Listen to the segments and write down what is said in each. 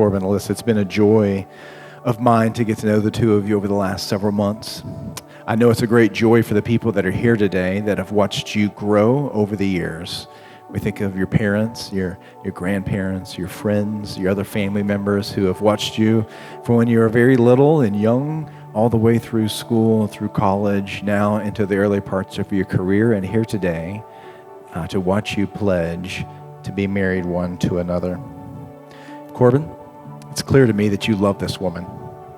Corbin Allysa. It's been a joy of mine to get to know the two of you over the last several months. I know it's a great joy for the people that are here today that have watched you grow over the years. We think of your parents, your grandparents, your friends, your other family members who have watched you from when you were very little and young, all the way through school, through college, now into the early parts of your career, and here today to watch you pledge to be married one to another. Corbin, it's clear to me that you love this woman,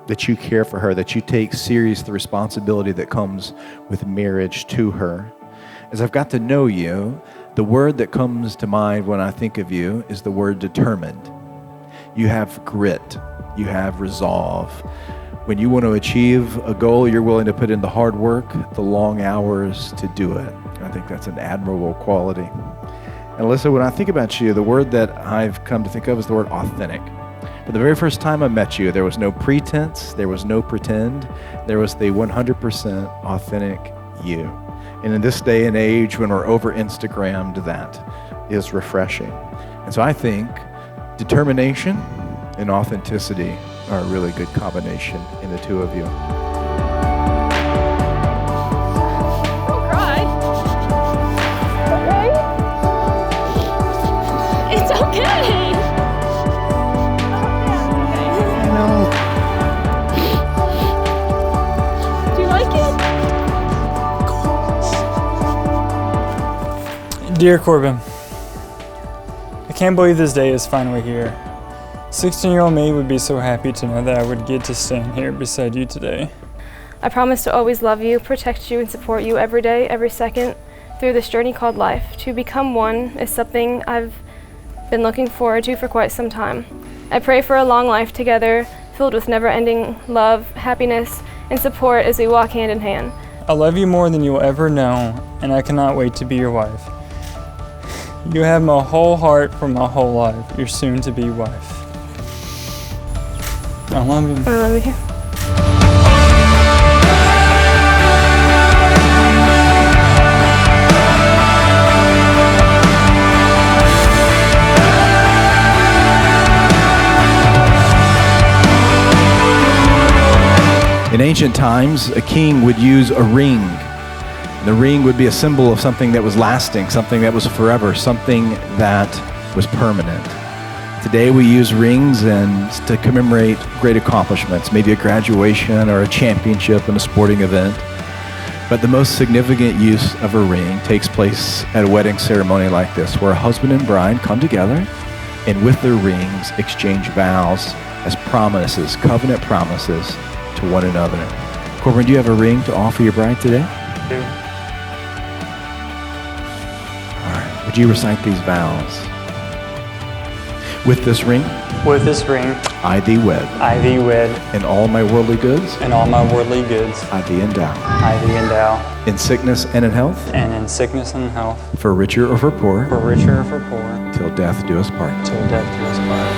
that you care for her, that you take serious the responsibility that comes with marriage to her. As I've got to know you, the word that comes to mind when I think of you is the word determined. You have grit, you have resolve. When you want to achieve a goal, you're willing to put in the hard work, the long hours to do it. I think that's an admirable quality. And Allysa, when I think about you, the word that I've come to think of is the word authentic. For the very first time I met you, there was no pretense, there was no pretend, there was the 100% authentic you. And in this day and age when we're over Instagrammed, that is refreshing. And so I think determination and authenticity are a really good combination in the two of you. Don't cry. Okay? It's okay. I know. Do you like it? Dear Corbin, I can't believe this day is finally here. 16-year-old me would be so happy to know that I would get to stand here beside you today. I promise to always love you, protect you, and support you every day, every second through this journey called life. To become one is something I've been looking forward to for quite some time. I pray for a long life together, filled with never-ending love, happiness, and support as we walk hand in hand. I love you more than you'll ever know, and I cannot wait to be your wife. You have my whole heart for my whole life, your soon-to-be wife. I love you. I love you. In ancient times, a king would use a ring. The ring would be a symbol of something that was lasting, something that was forever, something that was permanent. Today we use rings to commemorate great accomplishments, maybe a graduation or a championship in a sporting event. But the most significant use of a ring takes place at a wedding ceremony like this, where a husband and bride come together and with their rings exchange vows as promises, covenant promises to one another. Corbin, do you have a ring to offer your bride today? I do. All right, would you recite these vows? With this ring, With this ring, I thee wed, I thee wed, and all my worldly goods, and all my worldly goods, I thee endow. I thee endow, In sickness and in health, and in sickness and health, for richer or for poor, for richer or for poor, till death do us part. till death do us part.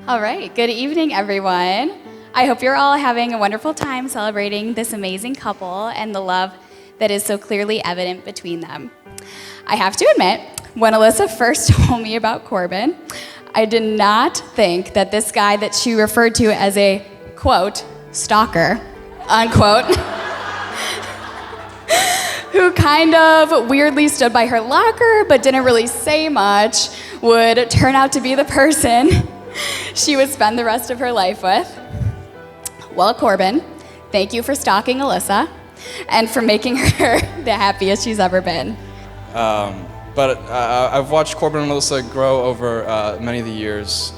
All right, good evening, everyone. I hope you're all having a wonderful time celebrating this amazing couple and the love that is so clearly evident between them. I have to admit, when Allysa first told me about Corbin, I did not think that this guy that she referred to as a, quote, stalker, unquote, who kind of weirdly stood by her locker but didn't really say much, would turn out to be the person she would spend the rest of her life with. Well, Corbin, thank you for stalking Allysa and for making her the happiest she's ever been. But I've watched Corbin and Allysa grow over many of the years.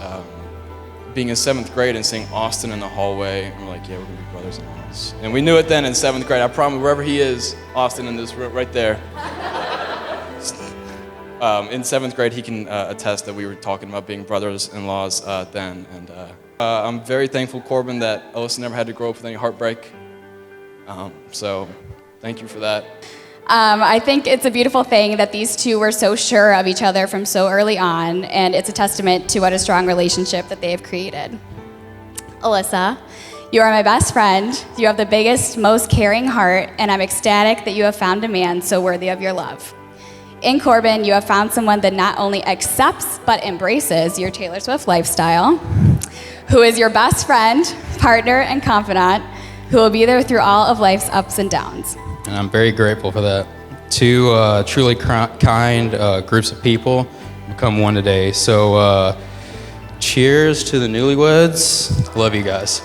being in 7th grade and seeing Austin in the hallway, and we're like, yeah, we're gonna be brothers-in-laws. And we knew it then in 7th grade. I promise, wherever he is, Austin in this room, right there. In 7th grade, he can attest that we were talking about being brothers-in-laws then. And I'm very thankful, Corbin, that Allysa never had to grow up with any heartbreak. So thank you for that. I think it's a beautiful thing that these two were so sure of each other from so early on, and it's a testament to what a strong relationship that they have created. Allysa, you are my best friend. You have the biggest, most caring heart, and I'm ecstatic that you have found a man so worthy of your love. In Corbin, you have found someone that not only accepts but embraces your Taylor Swift lifestyle, who is your best friend, partner, and confidant, who will be there through all of life's ups and downs. And I'm very grateful for that. Two truly kind groups of people become one today. So cheers to the newlyweds. Love you guys.